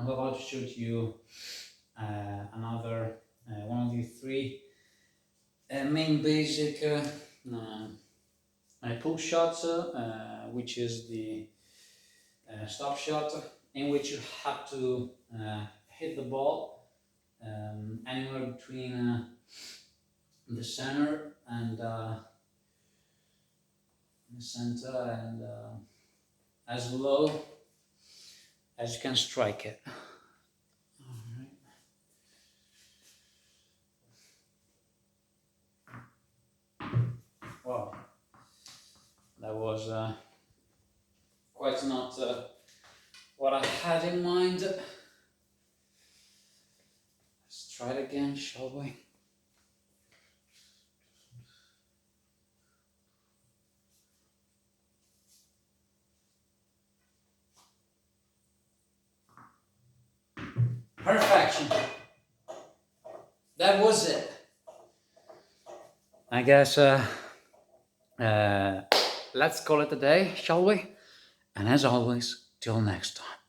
I'm about to show you another one of the three main basic pull shots, which is the stop shot, in which you have to hit the ball anywhere between the center and as low as you can strike it. Wow, that was quite not what I had in mind. Let's try it again, shall we? Perfection. That was it. I guess let's call it a day, shall we? And as always, till next time.